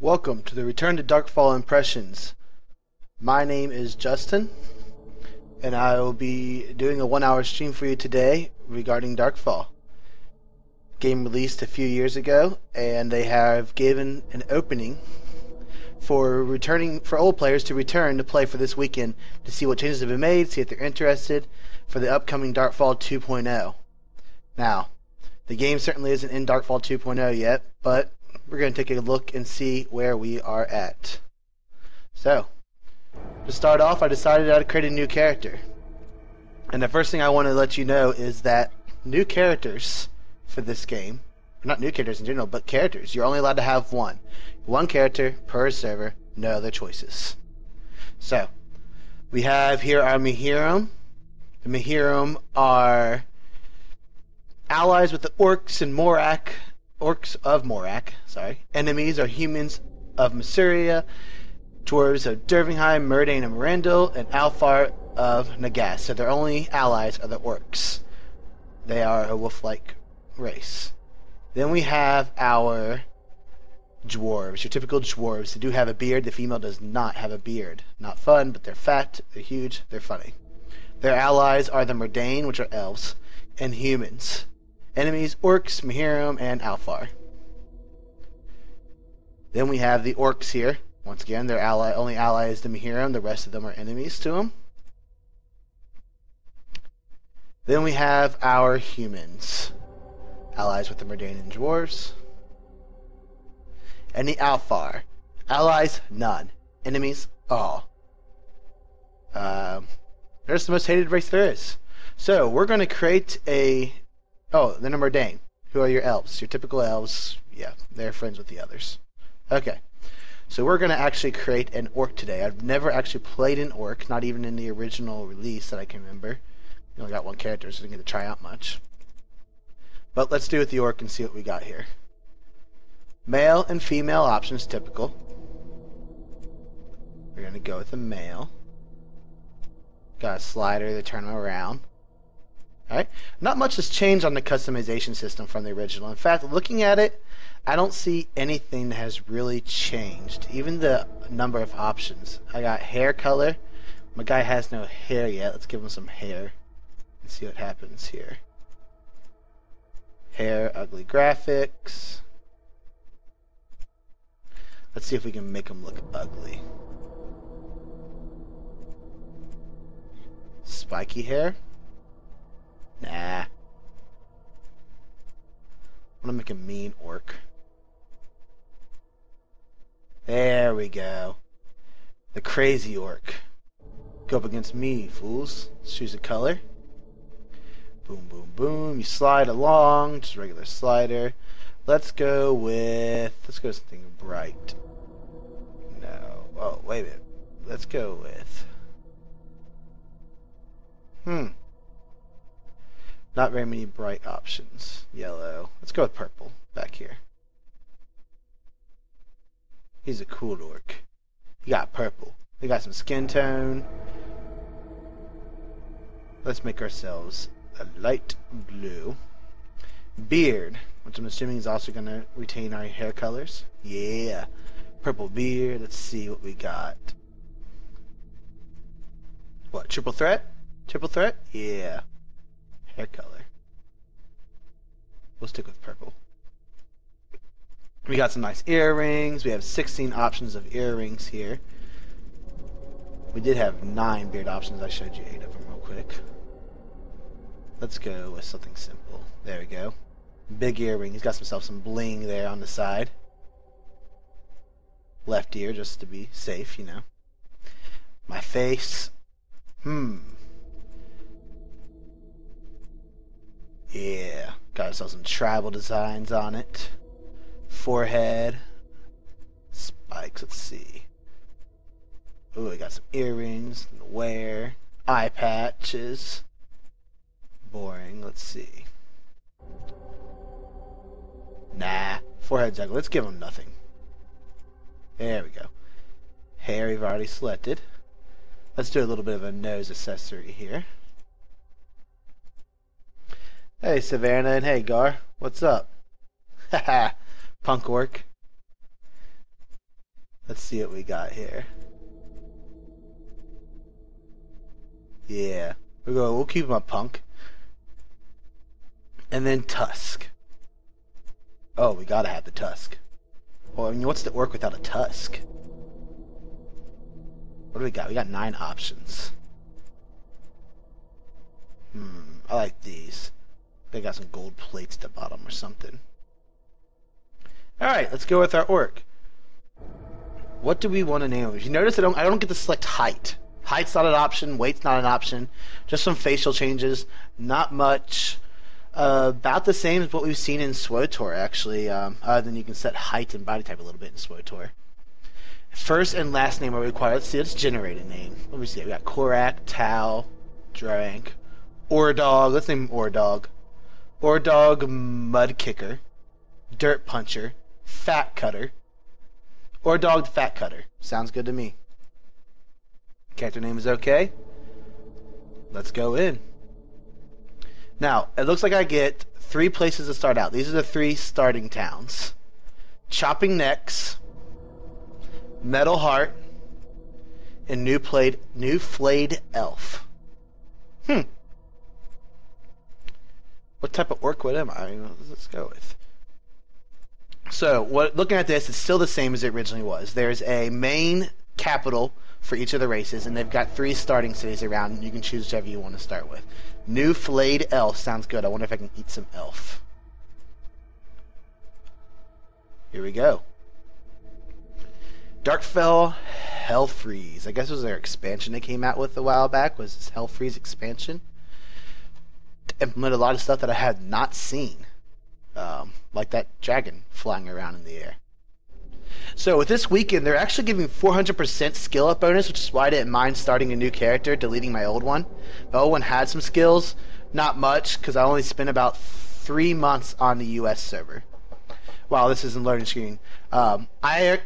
Welcome to the Return to Darkfall Impressions. My name is Justin, and I will be doing a 1 hour stream for you today regarding Darkfall. Game released a few years ago, and they have given an opening for old players to return to play for this weekend to see what changes have been made, see if they're interested for the upcoming Darkfall 2.0. Now, the game certainly isn't in Darkfall 2.0 yet, but we're going to take a look and see where we are at. So, to start off, I decided I'd create a new character. And the first thing I want to let you know is that new characters for this game, not new characters in general, but characters, you're only allowed to have one. One character per server, no other choices. So, we have here our Mihirum. The Mihirum are allies with the orcs and orcs of Morak. Enemies are humans of Masuria, dwarves of Dervingheim, Murdain, and Marindal, and Alfar of Nagas. So their only allies are the orcs. They are a wolf-like race. Then we have our dwarves, your typical dwarves. They do have a beard. The female does not have a beard. Not fun, but they're fat, they're huge, they're funny. Their allies are the Murdain, which are elves, and humans. Enemies, orcs, Mihirum, and Alfar. Then we have the orcs here. Once again, their only ally is the Mihirum. The rest of them are enemies to them. Then we have our humans. Allies with the Murdain and dwarves. And the Alfar. Allies, none. Enemies, all. They're just the most hated race there is. So, we're going to create a... Oh, then a Murdain. Who are your elves? Your typical elves. Yeah, they're friends with the others. Okay. So we're going to actually create an orc today. I've never actually played an orc, not even in the original release that I can remember. We only got one character, so I didn't get to try out much. But let's do with the orc and see what we got here. Male and female options, typical. We're going to go with the male. Got a slider to turn them around. Alright, not much has changed on the customization system from the original. In fact, looking at it, I don't see anything that has really changed. Even the number of options. I got hair color. My guy has no hair yet. Let's give him some hair and see what happens here. Hair, ugly graphics. Let's see if we can make him look ugly. Spiky hair. Nah. I want to make a mean orc. There we go. The crazy orc. Go up against me, fools. Let's choose a color. Boom, boom, boom. You slide along. Just a regular slider. Let's go with something bright. No. Oh, wait a minute. Let's go with... Not very many bright options. Yellow. Let's go with purple back here. He's a cool orc. He got purple. We got some skin tone. Let's make ourselves a light blue. Beard, which I'm assuming is also going to retain our hair colors. Yeah. Purple beard. Let's see what we got. What, triple threat? Triple threat? Yeah. Hair color. We'll stick with purple. We got some nice earrings. We have 16 options of earrings here. We did have 9 beard options. I showed you 8 of them real quick. Let's go with something simple. There we go. Big earring. He's got himself some bling there on the side. Left ear, just to be safe, you know. My face. Yeah, got ourselves some tribal designs on it. Forehead. Spikes, let's see. Ooh, I got some earrings to wear. Eye patches. Boring, let's see. Nah, forehead's ugly. Let's give him nothing. There we go. Hair we've already selected. Let's do a little bit of a nose accessory here. Hey Savannah and hey Gar, what's up? Haha, punk orc. Let's see what we got here. Yeah. We'll keep him a punk. And then Tusk. Oh, we gotta have the Tusk. Well, I mean, what's the orc without a Tusk? What do we got? We got 9 options. I like these. They got some gold plates at the bottom or something. Alright, let's go with our orc. What do we want to name him? If you notice, I don't get to select height. Height's not an option, weight's not an option. Just some facial changes. Not much. About the same as what we've seen in SWTOR, actually. Other than you can set height and body type a little bit in SWTOR. First and last name are required. Let's see, let's generate a name. Let me see. We got Korak, Tau, Drank, Ordog. Let's name him Ordog. Ordog Mud Kicker, Dirt Puncher, Fat Cutter. Ordog the Fat Cutter. Sounds good to me. Character name is okay. Let's go in. Now, it looks like I get 3 places to start out. These are the 3 starting towns. Chopping Necks, Metal Heart, and New Flayed Elf. What type of orc would am I? Let's go with. So, looking at this, it's still the same as it originally was. There's a main capital for each of the races, and they've got 3 starting cities around, and you can choose whichever you want to start with. New Flayed Elf sounds good. I wonder if I can eat some elf. Here we go. Darkfall Hellfreeze. I guess it was their expansion they came out with a while back. Was this Hellfreeze expansion? To implement a lot of stuff that I had not seen. Like that dragon flying around in the air. So with this weekend, they're actually giving 400% skill up bonus, which is why I didn't mind starting a new character, deleting my old one. The old one had some skills, not much, because I only spent about 3 months on the US server. Wow, this isn't loading screen. I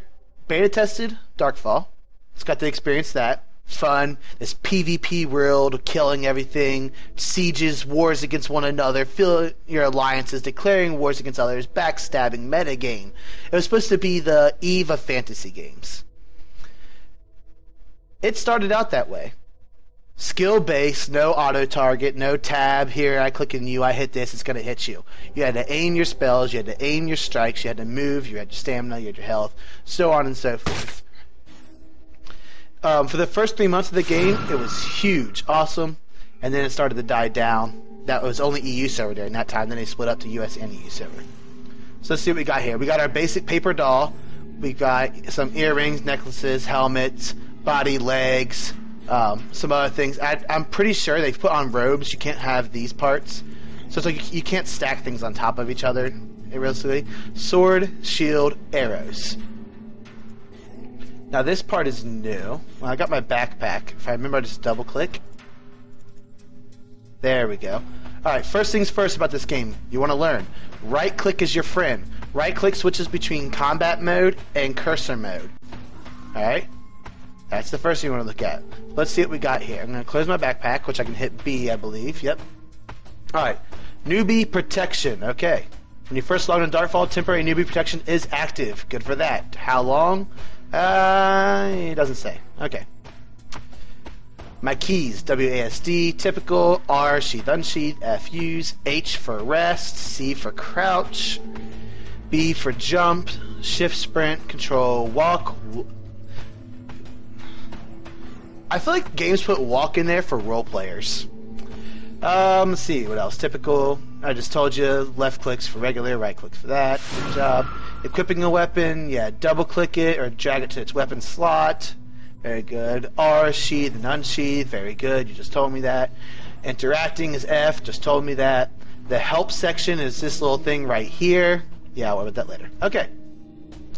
beta tested Darkfall. It's got to experience that. Fun. This PvP world, killing everything, sieges, wars against one another, fill your alliances, declaring wars against others, backstabbing, metagame. It was supposed to be the Eve of fantasy games. It started out that way. Skill based, no auto target, no tab. Here, I click on you, I hit this, it's going to hit you. You had to aim your spells, you had to aim your strikes, you had to move, you had your stamina, you had your health, so on and so forth. For the first 3 months of the game, it was huge, awesome, and then it started to die down. That was only EU server during that time, then they split up to US and EU server. So let's see what we got here. We got our basic paper doll, we got some earrings, necklaces, helmets, body, legs, some other things. I'm pretty sure they've put on robes. You can't have these parts, so it's like you can't stack things on top of each other, realistically. Sword, shield, arrows. Now this part is new. Well, I got my backpack. If I remember, I just double click. There we go. Alright, first things first about this game. You want to learn. Right click is your friend. Right click switches between combat mode and cursor mode. Alright? That's the first thing you want to look at. Let's see what we got here. I'm going to close my backpack, which I can hit B, I believe. Yep. Alright. Newbie protection. Okay. When you first log in Darkfall, temporary newbie protection is active. Good for that. How long? It doesn't say. Okay. My keys: WASD, typical, R, sheath, unsheath, F, use, H for rest, C for crouch, B for jump, shift, sprint, control, walk. I feel like games put walk in there for role players. Let's see, what else? Typical, I just told you, left clicks for regular, right clicks for that. Good job. Equipping a weapon, yeah, double click it or drag it to its weapon slot. Very good. R, sheath and unsheath, very good, you just told me that. Interacting is F, just told me that. The help section is this little thing right here. Yeah, I'll worry about that later. Okay.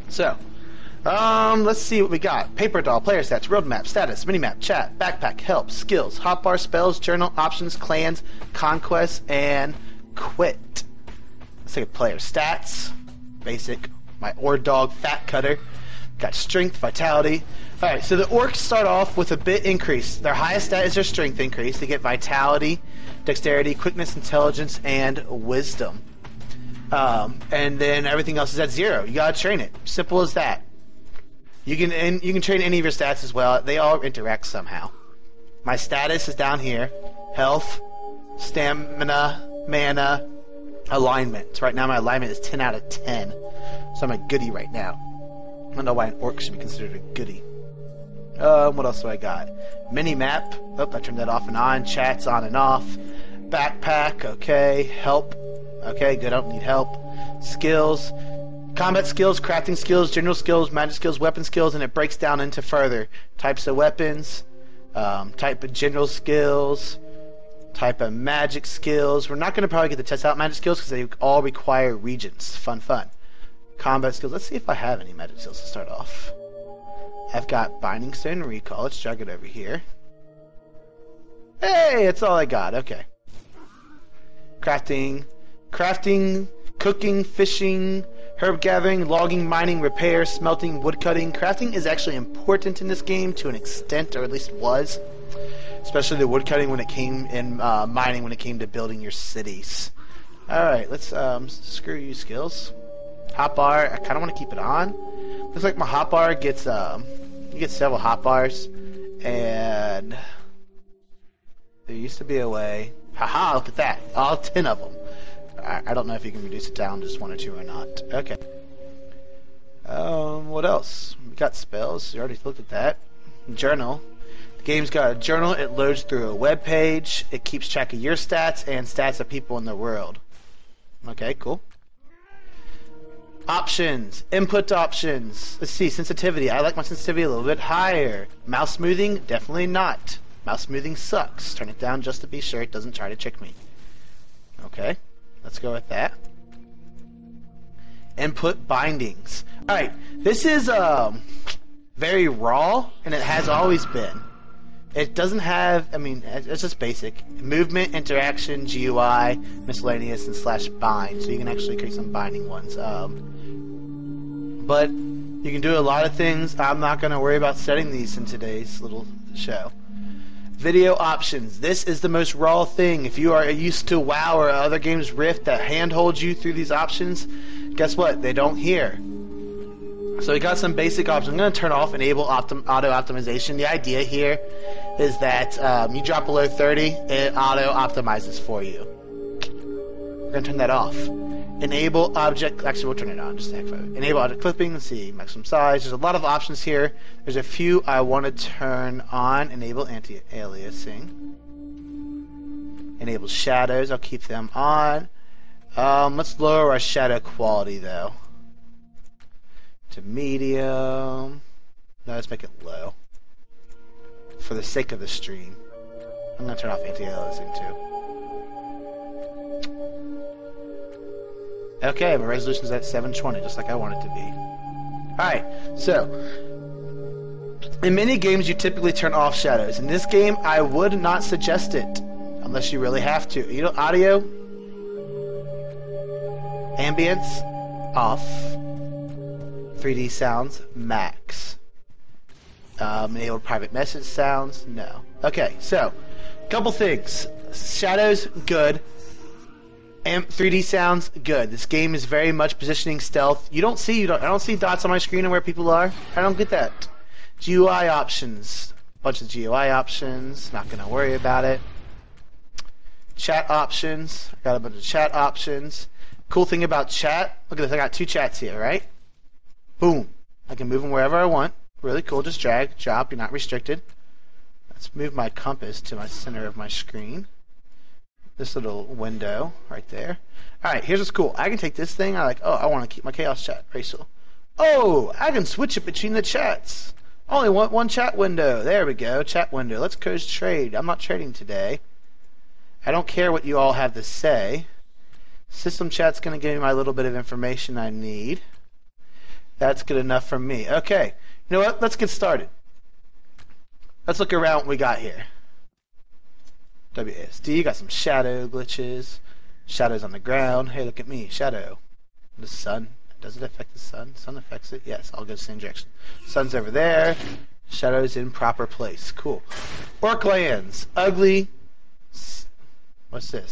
So, let's see what we got. Paper doll, player stats, roadmap, status, minimap, chat, backpack, help, skills, hotbar, spells, journal, options, clans, conquests, and quit. Let's take a player stats. Basic. My Ord Dog Fat Cutter. Got strength, vitality. Alright, so the orcs start off with a bit increase. Their highest stat is their strength increase. They get vitality, dexterity, quickness, intelligence, and wisdom. And then everything else is at 0. You gotta train it. Simple as that. You can train any of your stats as well. They all interact somehow. My status is down here. Health, stamina, mana, alignment. Right now my alignment is 10 out of 10. So I'm a goodie right now. I don't know why an orc should be considered a goodie. What else do I got? Mini-map. Oh, I turned that off and on. Chats on and off. Backpack. Okay. Help. Okay, good. I don't need help. Skills. Combat skills, crafting skills, general skills, magic skills, weapon skills, and it breaks down into further types of weapons, type of general skills, type of magic skills. We're not going to probably get to test out magic skills because they all require regions. Fun. Combat skills. Let's see if I have any magic skills to start off. I've got Binding Stone and Recall. Let's drag it over here. Hey, that's all I got. Okay. Crafting, cooking, fishing, herb gathering, logging, mining, repair, smelting, woodcutting. Crafting is actually important in this game to an extent, or at least was. Especially the woodcutting when it came in mining when it came to building your cities. Alright, let's screw you skills. Hotbar, I kinda wanna keep it on. Looks like my hotbar gets you get several hotbars, and there used to be a way. Haha, look at that. All 10 of them. I don't know if you can reduce it down to just 1 or 2 or not. Okay. What else? We got spells. You already looked at that. Journal. The game's got a journal. It loads through a web page. It keeps track of your stats and stats of people in the world. Okay, cool. Options. Input options. Let's see. Sensitivity. I like my sensitivity a little bit higher. Mouse smoothing? Definitely not. Mouse smoothing sucks. Turn it down just to be sure it doesn't try to trick me. Okay. Let's go with that. Input bindings. Alright, this is very raw, and it has always been. It doesn't have, I mean, it's just basic. Movement, interaction, GUI, miscellaneous, and /bind. So you can actually create some binding ones. But you can do a lot of things. I'm not going to worry about setting these in today's little show. Video options. This is the most raw thing. If you are used to WoW or other games Rift that handholds you through these options, guess what? They don't here. So we got some basic options. I'm going to turn off enable auto optimization. The idea here is that you drop below 30, it auto optimizes for you. We're going to turn that off. Enable object, actually we'll turn it on just a heck of it. Enable object clipping, let's see, maximum size. There's a lot of options here. There's a few I want to turn on. Enable anti-aliasing. Enable shadows, I'll keep them on. Let's lower our shadow quality though. To medium. No, let's make it low. For the sake of the stream. I'm going to turn off anti-aliasing too. Okay, my resolution is at 720, just like I want it to be. Alright, so in many games you typically turn off shadows. In this game, I would not suggest it, unless you really have to. You know, audio, ambience, off, 3D sounds, max. Enable private message sounds, no. Okay, so, couple things. Shadows, good. 3D sounds good. This game is very much positioning stealth. I don't see dots on my screen and where people are. I don't get that. GUI options. Bunch of GUI options. Not gonna worry about it. Chat options. I got a bunch of chat options. Cool thing about chat. Look at this. I got 2 chats here, right? Boom. I can move them wherever I want. Really cool. Just drag, drop. You're not restricted. Let's move my compass to my center of my screen. This little window right there. Alright, here's what's cool. I can take this thing, I want to keep my chaos chat. Racial. Oh, I can switch it between the chats. Only want one chat window. There we go, chat window. Let's go trade. I'm not trading today. I don't care what you all have to say. System chat's going to give me my little bit of information I need. That's good enough for me. Okay, you know what? Let's get started. Let's look around what we got here. WASD, got some shadow glitches. Shadows on the ground. Hey, look at me. Shadow. The sun. Does it affect the sun? Sun affects it? Yes, I'll go the same direction. Sun's over there. Shadows in proper place. Cool. Orc lands. Ugly. What's this?